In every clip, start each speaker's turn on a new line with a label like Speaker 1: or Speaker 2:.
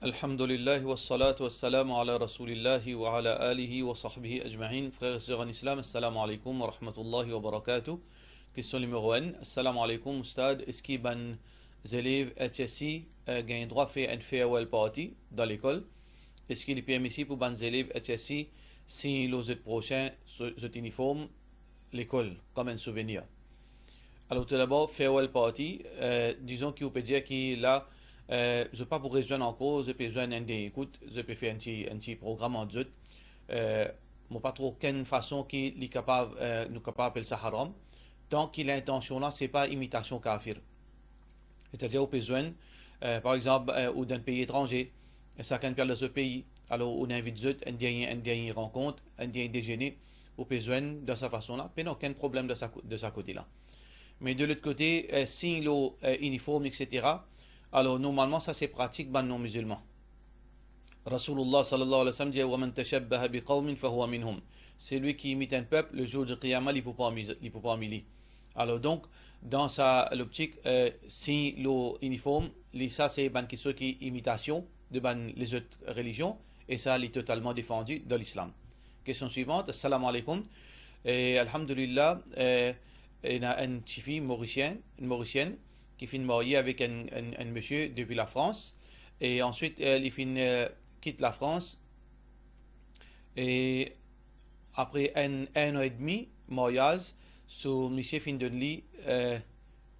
Speaker 1: Alhamdulillah wa salatu wa salam ala rasulillahi wa ala alihi wa sahbihi ajma'in. Frères et sœurs en islam, assalamu alaikum wa rahmatullahi wa barakatuh. Question numéro 1. Assalamu alaikum, Ustad. Est-ce qu'il y a des élèves HSI qui ont droit à faire une farewell party dans l'école? Est-ce qu'il est permissible pour les élèves HSI si les prochains uniforme l'école comme un souvenir? Alors tout d'abord, farewell party, disons qu'il peut dire qu'il a je n'ai pas pour rejoindre encore, je peux joindre un des écoutes, je peux faire un petit programme en deux. Moi, pas trop quelle façon qu'il est capable, nous capable d'appeler ça haram. Tant qu'il a l'intention là, c'est pas imitation kafir. C'est-à-dire, on peut joindre, par exemple, ou d'un pays étranger, chacun parle de ce pays. Alors, on invite eux, un dernier rencontre, un dernier déjeuner, on peut joindre de sa façon là, mais non, aucun problème de sa côté là. Mais de l'autre côté, si l'uniforme, etc., alors normalement ça c'est pratique dans non musulmans. Rasulullah sallallahu alayhi wa sallam dit وَمَنْ تَشَبَّهَ بِقَوْمٍ فَهُوَ مِنْهُمْ. C'est lui qui imite un peuple, le jour du Qiyamah, il ne peut pas en Alors donc, dans sa l'optique, si l'uniforme, ça c'est quelque chose qui est imitation de les autres religions, et ça est totalement défendu dans l'islam. Question suivante, assalamu alaikum. Et alhamdulillah, il y a une fille mauricienne qui finit mariée avec un monsieur depuis la France. Et ensuite, il quitte la France. Et après un an et demi, mariage, ce monsieur finit de lui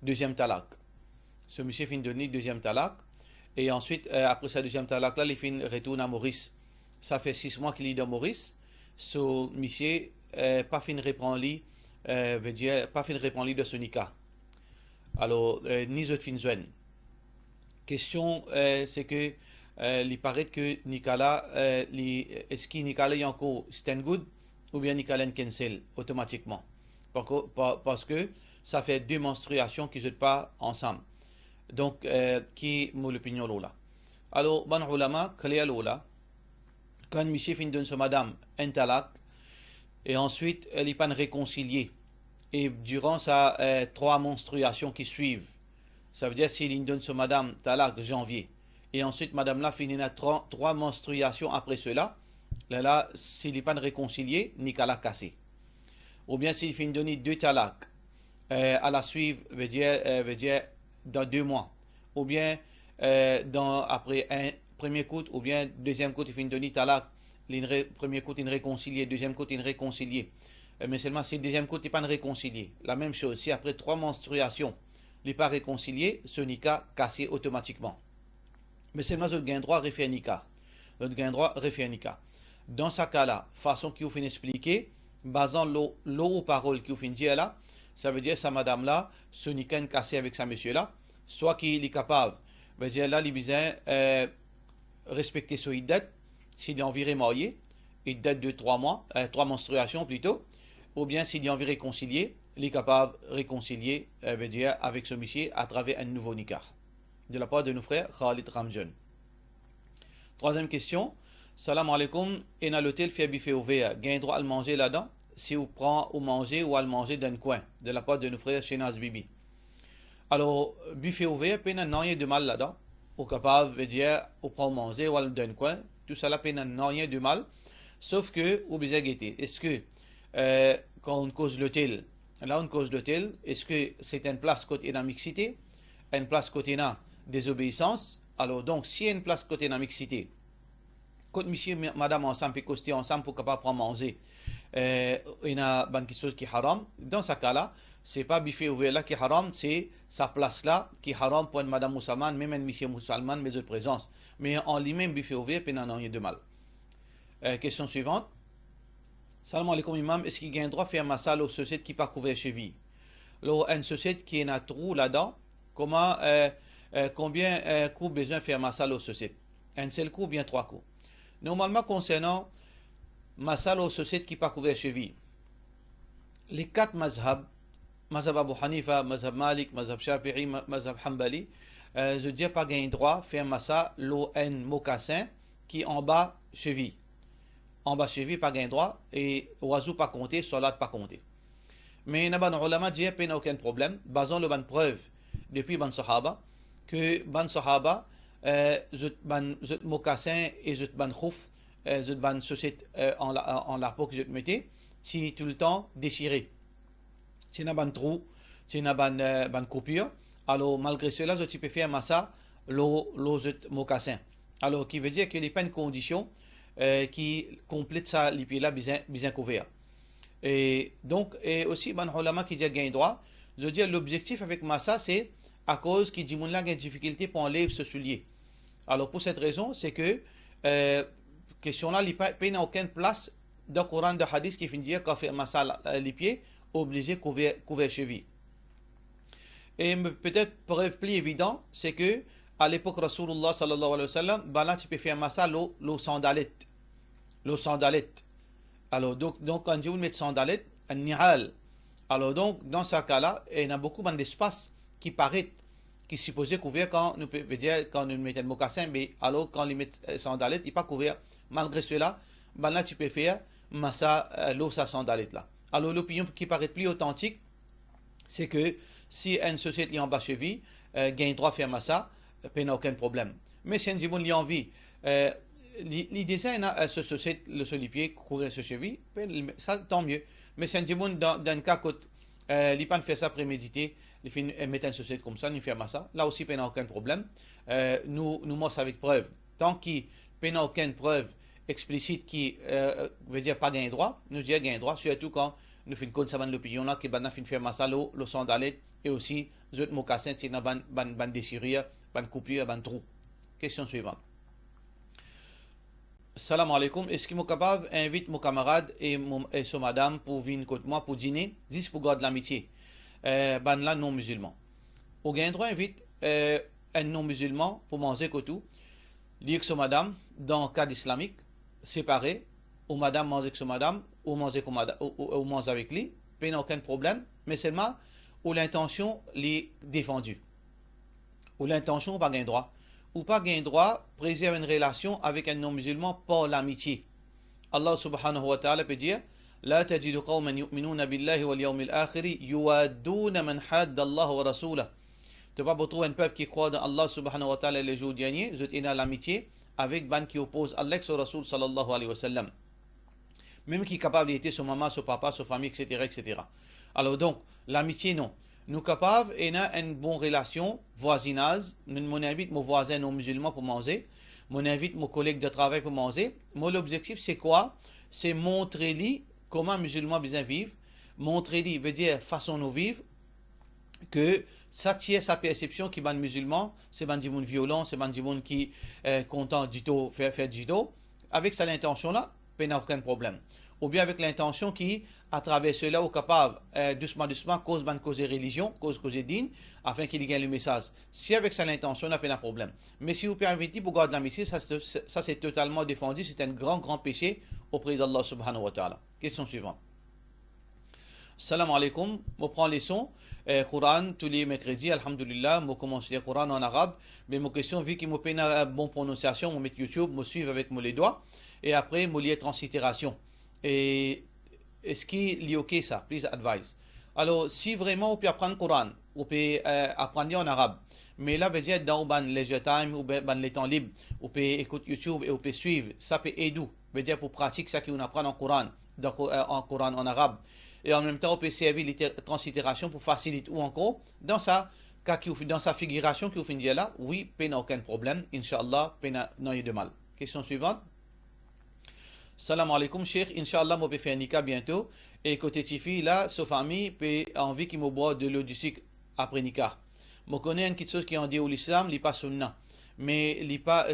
Speaker 1: deuxième talak. Ce monsieur finit de lui deuxième talak. Et ensuite, après sa deuxième talak, là, il retourne à Maurice. Ça fait 6 mois qu'il est dans Maurice. Ce monsieur pas fin reprendre lui, veut dire pas fin reprendre lui de ce nikah. Alors, ni autre fin joine. Question, c'est que il paraît que Nicolas, est-ce que Nicolas est encore stand good ou bien Nicolas cancel automatiquement? Parce que ça fait 2 menstruations qui ne sont pas ensemble. Donc, qui est mon opinion là? Alors, ban ulama, clair là, quand monsieur fin donne sa madame un talak, et ensuite, elle n'est pas réconciliée. Et durant sa 3 menstruations qui suivent, ça veut dire s'il donne sur madame talak janvier, et ensuite madame là finit 3 menstruations après cela, là s'il n'est pas réconcilié, Nicolas cassé. Ou bien s'il finit donner 2 talak à la suivre, veut dire dans 2 mois. Ou bien après un premier coup, ou bien deuxième coup, il finit donner talak, premier coup il réconcilié, deuxième coup il réconcilié. Mais seulement si le deuxième coup n'est pas réconcilié. La même chose, si après 3 menstruations, il n'est pas réconcilié, ce nikah cassé automatiquement. Mais seulement le gain droit refait nikah. Le gain droit refait nikah. Dans ce cas-là, façon qu'il vous fait expliquer, basant l'eau parole qu'il vous fait dire là, ça veut dire sa madame là, ce nikah cassé avec sa monsieur là, soit qu'il est capable, veut dire là, il besoin respecter son iddat, s'il est environ marié, il date de 3 mois, 3 menstruations plutôt, ou bien s'il est envie de réconcilier, il est capable de réconcilier avec ce monsieur à travers un nouveau nikah. De la part de nos frères Khalid Ramjan. Troisième question. Salam alaikum. Et dans l'hôtel fait buffet ouvert, gain droit à le manger là-dedans, si vous prend ou manger ou à le manger dans un coin. De la part de nos frères Shenaz Bibi. Alors, buffet ouvert, peine n'a rien de mal là-dedans. Ou capable de dire, ou prend manger ou à le dans un coin. Tout ça là, peine n'a rien de mal. Sauf que, ou bien guetter. Est-ce que quand on cause l'hôtel, là on cause l'hôtel, est-ce que c'est une place côté la mixité, une place côté la désobéissance? Alors donc, si il y a une place côté la mixité, quand monsieur et madame ensemble peut coster ensemble pour capable prendre manger, il y a quelque chose qui est haram, dans ce cas-là, c'est pas buffet ouvert là qui est haram, c'est sa place là qui est haram pour une madame musulmane, même un monsieur musulman, mais de présence. Mais en lui-même buffet ouvert, il n'y a rien de mal. Question suivante. Salam alaikum imam, est-ce qu'il y a un droit de faire ma salle aux sociétés qui ne pas couvert cheville? Alors, une société qui a un trou là-dedans, combien coût besoin de faire ma salle aux sociétés? Un seul coup ou bien 3 coups? Normalement, concernant ma salle aux sociétés qui ne pas couvert cheville, les 4 mazhab, mazhab Abu Hanifa, mazhab Malik, mazhab Shafi'i, mazhab Hanbali, je dis pas gain droit de faire ma salle un mocassin qui en bas cheville. En bas cheville pas gain droit et oiseau pas compté, salat pas compté. Mais n'a pas ulama dit pas aucun problème, basant le ban preuve depuis ban sahaba que ban sahaba zut mocassin et zut ban khouf, zut ban société en la peau que je te mettais, si tout le temps déchiré. Si n'a ban trou, si n'a ban coupure, alors malgré cela, tu peux faire massa zut mocassin. Alors, qui veut dire qu'il n'y a pas une condition qui complète ça, les pieds là, bien couvert. Et donc, et aussi, ban ulama qui dit gain droit, je veux dire, l'objectif avec massa, c'est à cause qu'il dit, mon là, a une difficulté pour enlever ce soulier. Alors, pour cette raison, c'est que, question là, il n'y a aucune place dans le Coran de hadith qui finit dire qu'on fait massa les pieds, obligé couvert cheville. Et peut-être, preuve plus évidente, c'est que, à l'époque, Rasulullah sallallahu alayhi wa sallam, ben tu peux faire massa l'eau sandalette. L'eau sandalette. Alors, donc quand je vous mets sandalette, un nihal. Alors, donc, dans ce cas-là, il y a beaucoup d'espace qui paraît, qui est supposé couvert quand nous pouvons dire, quand nous mettons le mocassin, mais alors, quand nous mettons sandalette, il n'est pas couvert. Malgré cela, ben là, tu peux faire massa l'eau sa sandalette là. Alors, l'opinion qui paraît plus authentique, c'est que si une société est en bas cheville, gagne droit à faire massa, il n'y a aucun problème. Mais si un gens a envie, l'idée c'est ce société, le solipier, couvrir ce cheville, ça tant mieux. Mais si un gens dans un cas où il pas faire ça prémédité, il mettre une société comme ça, il fait massa, là aussi il n'y a aucun problème. Nous montrons avec preuve. Tant qu'il n'y a aucune preuve explicite qui veut dire pas gain droit, nous disons gain droit, surtout quand nous faisons compte de l'opinion là, qui va faire massa le sandalette et aussi les autres mocassins, qui ont ban déchirure, ban coupure, ban trou. Question suivante. Salam alaikum. Est-ce que je suis capable d'inviter mon camarade et son madame pour venir contre moi pour dîner, juste pour garder l'amitié? Ban là non musulman. Au gain droit invite un non musulman pour manger que tout. Lui que son madame, dans le cadre islamique, séparé, ou madame mange avec son madame, ou mange avec lui, il n'y a aucun problème, mais seulement où l'intention est défendue. Ou l'intention pas gain droit. Ou pas gain droit, préserve une relation avec un non-musulman par l'amitié. Allah subhanahu wa ta'ala peut dire لا تجد قوما يؤمنون بالله واليوم الآخر يوادون من حاد الله ورسوله. Tu vas pas trouver un peuple qui croit dans Allah subhanahu wa ta'ala et les jours derniers, vous êtes l'amitié avec ban qui oppose Allah et son Rasul sallallahu alayhi wa sallam. Même qui est capable d'être son maman, son papa, sa famille, etc., etc. Alors donc, l'amitié, non. Nous sommes capables d'avoir une bonne relation, voisinage. Mon invite mon voisin non musulman pour manger. Mon invite mon collègue de travail pour manger. Moi, l'objectif, c'est quoi? C'est montrer-lui comment musulmans bien vivre. Montrer-lui veut dire façon nous vivre. Que ça tient sa perception qui est musulman, c'est un monde violent, c'est un monde qui est content du tout, faire du tout. Avec cette intention-là, il n'y a aucun problème. Ou bien avec l'intention qui, à travers cela, est capable, doucement, cause religion, cause dîne, afin qu'il gagne le message. Si avec cette intention, il n'y a pas de problème. Mais si vous permettez pour garder l'amitié, ça c'est totalement défendu, c'est un grand péché auprès d'Allah subhanahu wa ta'ala. Question suivante. Salam alaikum, je prends les sons, Coran tous les mercredis, alhamdulillah, je commence le Coran en arabe, mais ma question, vu que je n'ai pas une bonne prononciation, je mets YouTube, je suivre avec les doigts, et après, je lis translittération. Et est-ce qu'il est OK ça? Please advise. Alors, si vraiment on peut apprendre le Coran, on peut apprendre en arabe, mais là, veut dire dans le leisure time ou dans les temps libres, on peut écouter YouTube et on peut suivre, ça peut aider, veut dire pour pratiquer ça qu'on apprend en Coran, en arabe. Et en même temps, on peut servir les translittérations pour faciliter ou encore, dans sa figuration qui vous finit là, oui, il n'y a aucun problème, Inch'Allah, il n'y a pas de mal. Question suivante. Salam alaikum, Cheikh. Inch'Allah, je vais faire un nikah bientôt. Et côté Tifi, là, sa famille peut envie qu'il me boit de l'eau du sucre après nikah. Je connais une petite chose qui en dit au l'islam, il n'est pas sunna. Mais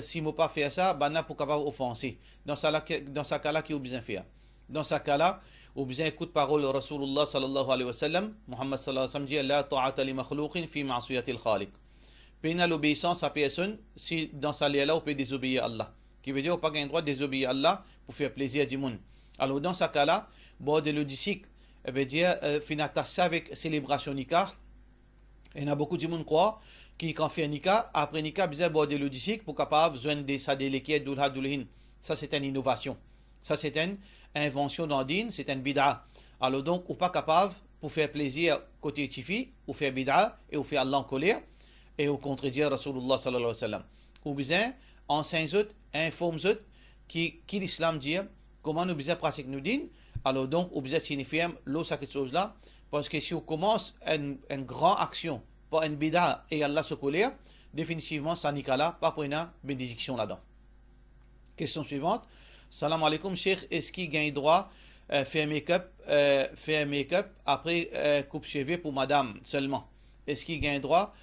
Speaker 1: si je ne pas faire ça, ben, pour capable offenser. Dans ce cas-là, qui est besoin de faire? Dans ce cas-là, ou bien écoute parole de Rasulullah sallallahu alayhi wa sallam, Muhammad sallallahu alayhi wa sallam dit la ta'ata li makhlouqin fi ma'siyatil khaliq. Pénal l'obéissance à personne si dans sa là on peut désobéir à Allah. Qui veut dire on n'a pas le droit de désobéir à Allah pour faire plaisir à du monde. Alors dans ce cas-là, boire de l'eau du sucre veut dire finir ça avec célébration nikah. Il y a beaucoup de monde croit qui quand fait un nikah, après nikah, besoin boire de l'eau du sucre pour capable joindre des sadélékies d'ulha d'ulhin. Ça c'est une innovation. Ça c'est une invention dans le din, c'est un bid'a. Alors donc, on n'est pas capable, pour faire plaisir côté Tifi, ou faire bid'a, et ou faire Allah en colère, et ou contredire Rasulullah sallallahu alayhi wa sallam. ou bien enseigne autres, informe autres, qui l'islam dit, comment nous besoin pratiquer nous din. Alors donc, ou besoin signifier l'eau, ça quelque chose là, parce que si on commence une grande action par une bida et Allah se colère, définitivement, ça n'y là, pas pour une bénédiction là-dedans. Question suivante. Salam alaikum, Cheikh, est-ce qu'il gagne droit faire un make-up après coupe cheveux pour madame seulement? Est-ce qu'il gagne droit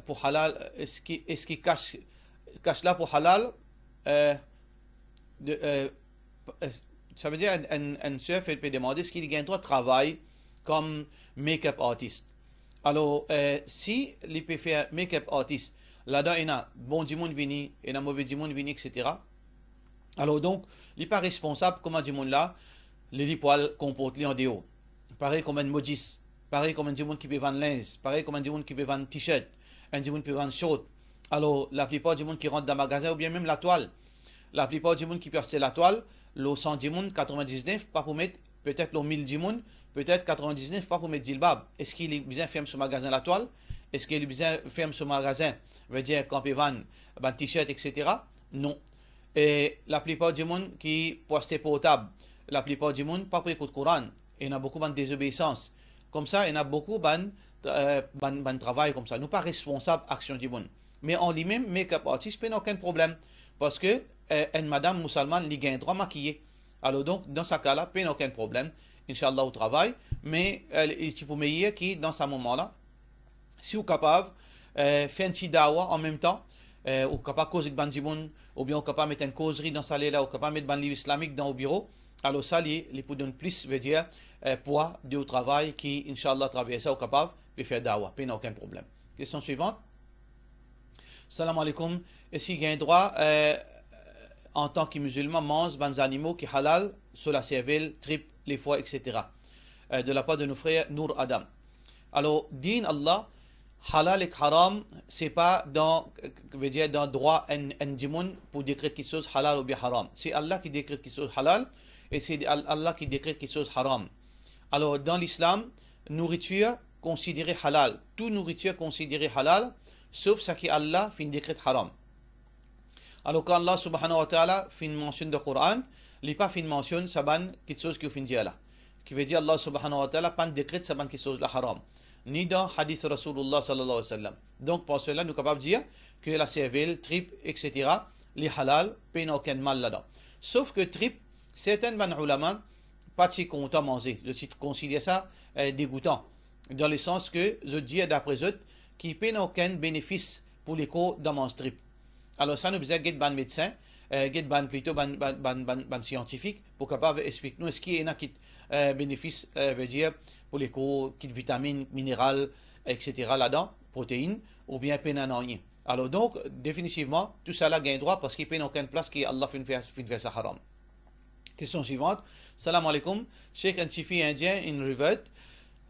Speaker 1: pour halal? Est-ce qu'il cache là pour halal? De, ça veut dire un chef peut demander est-ce qu'il gagne droit de travail comme make-up artist. Alors, si il peut faire make-up artist, là-dedans, il y a bon du monde vini, il y a mauvais du monde vini, etc. Alors donc, il n'est pas responsable comment du monde là, les poils comportent en déo. Pareil comme un modis, pareil comme un du monde qui peut vendre linge, pareil comme un du monde qui peut vendre t-shirt, un du monde qui peut vendre short. Alors, la plupart du monde qui rentre dans le magasin, ou bien même la toile, la plupart du monde qui peut acheter la toile, le 100 du monde, 99, pas pour mettre, peut-être le 1000 du monde, peut-être 99, pas pour mettre dilbab. Est-ce qu'il est bien ferme ce magasin la toile? Est-ce qu'il est bien ferme ce magasin, veut dire qu'on peut vendre un t-shirt, etc. Non. Et la plupart du monde qui poste portable, la plupart du monde pas pour écouter le Coran. Il y en a beaucoup de désobéissance. Comme ça, il y en a beaucoup de travail comme ça. Nous pas responsables action du monde. Mais en lui-même, make-up artist, il n'y a aucun problème. Parce que une madame musulmane, il gagne droit maquillé. Alors donc, dans ce cas-là, il n'y a aucun problème. Inch'Allah au travail. Mais il faut meilleur qui, dans ce moment-là, si vous êtes capable de faire un petit dawa en même temps, ou capable de causer avec bandimoun, ou bien capable de mettre une causerie dans sa là, ou capable de mettre un livre islamique dans le bureau, alors ça, les pour donner plus, veut dire, poids de travail qui, Inch'Allah, travaille ça, ou capable de faire dawa. Il n'y a aucun problème. Question suivante. Salam alaikum. Est-ce qu'il y a un droit, en tant que musulman, mange des animaux qui halal sur la cervelle, tripes, les foies, etc. De la part de nos frères Nour Adam. Alors, din Allah, halal et haram, c'est pas dans droit un dimoun pour décréter quelque chose halal ou bien haram. C'est Allah qui décrète quelque chose halal et c'est Allah qui décrète quelque chose haram. Alors, dans l'islam, nourriture considérée halal, toute nourriture considérée halal, sauf ce qui Allah fait décrète haram. Alors, quand Allah subhanahu wa ta'ala fait une mention de Coran, il n'est pas fait une mention, ça ban quelque chose qui fait dire là. Qui veut dire Allah subhanahu wa ta'ala, pas décrète, ça ban quelque chose de haram. Ni dans hadith Rasulullah sallallahu alayhi wa sallam. Donc, pour cela, nous sommes capables de dire que la cervelle, tripe, etc., les halal, il n'y a aucun mal là-dedans. Sauf que tripe, certains ulama, pas de si content manger. Je considère ça dégoûtant. Dans le sens que je dis d'après eux, qu'il n'y a aucun bénéfice pour les corps dans mon tripe. Alors, ça nous besoin de ban médecin, plutôt ban scientifique, pour capable expliquer nous est-ce qu'il y a qui bénéfice, veut dire, pour les corps, qui de vitamines, minérales, etc. là-dedans, protéines, ou bien pénananiens. Alors donc, définitivement, tout ça là gagne droit parce qu'il n'y a aucune place qui Allah fait faire ça haram. Question suivante. Salam alaikum. Cheikh un chifi indien, une reverte,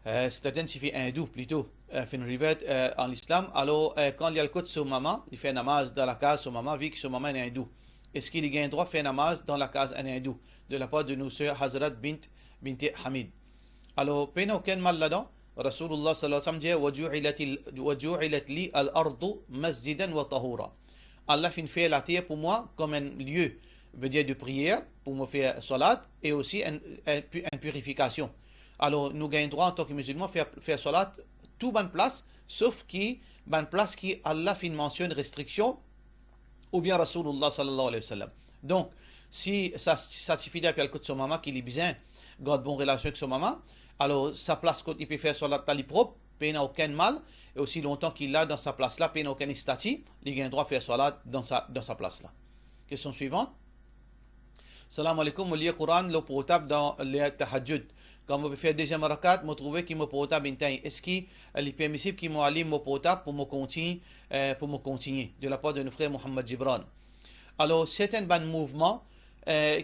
Speaker 1: c'est-à-dire un chifi hindou plutôt, fait une reverte en islam. Alors, quand il y a le côté sur maman, il fait un namaz dans la case sur maman, vu que sur maman est hindou. Est-ce qu'il gagne droit de faire un namaz dans la case en hindou, de la part de nos sœurs Hazrat bint Hamid? Alors, il n'y a aucun mal là-dedans. Rasulullah sallallahu alayhi wa sallam dit وَجُعِلَتْ لِي الْأَرْضُ مَسْجِدًا وَطَهُورًا. Allah fait la terre pour moi comme un lieu, veut dire de prière, pour me faire salat, et aussi une purification. Alors, nous gagnons droit en tant que musulmans faire salat tout bonne place, sauf qui bonne place qui Allah fait une mention de restriction, ou bien Rasulullah sallallahu alayhi wa sallam. Donc, si ça suffit d'appeler le son maman qu'il est bien, garde bonne relation avec son maman, alors sa place quand il peut faire salat tali propre, il n'a aucun mal, et aussi longtemps qu'il a dans sa place là, il n'a aucun statut, il a droit de faire salat dans sa place là. Question suivante. Salam alaikum, on lit le Coran, le portable dans le tahajjud. Quand on peut faire deuxième rakat, je trouve qu'il me portable une taille. Est-ce qu'il est permissible qu'il m'allume mon portable pour me continuer de la part de notre frère Mohammed Gibran? Alors, c'est un bon mouvement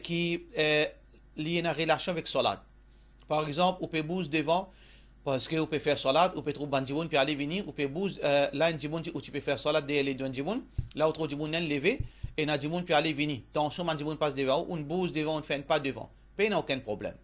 Speaker 1: qui lié à une relation avec salat. Par exemple, on peut bouger devant parce que on peut faire salat, on peut trouver un djiboun puis aller venir, on peut bouger là un djiboun où tu peux faire salat derrière les deux djiboun, là autre djiboun est levé et un djiboun puis aller venir. Attention, un djiboun passe devant, on bouge devant, on ne fait pas devant. Il n'y a aucun problème.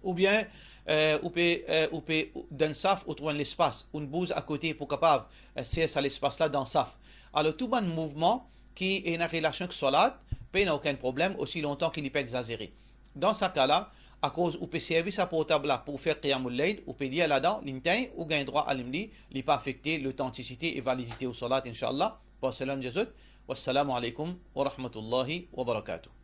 Speaker 1: Ou bien, on peut dans le saf, on trouve un espace, on bouge à côté pour capable cesser l'espace là dans le saf. Alors, tout bon mouvement qui est en relation avec Salat, il n'y a aucun problème, aussi longtemps qu'il n'est pas exagéré. Dans ce cas-là, à cause où peut servir sa portable là pour faire Qiyamul Layl, ou peut dire là-dedans, l'intain, ou gagne droit à l'imli, il pas affecté l'authenticité et validité au Salat, Inch'Allah. Pour cela, Jésus. Wassalamu alaikum wa rahmatullahi wa barakatuh.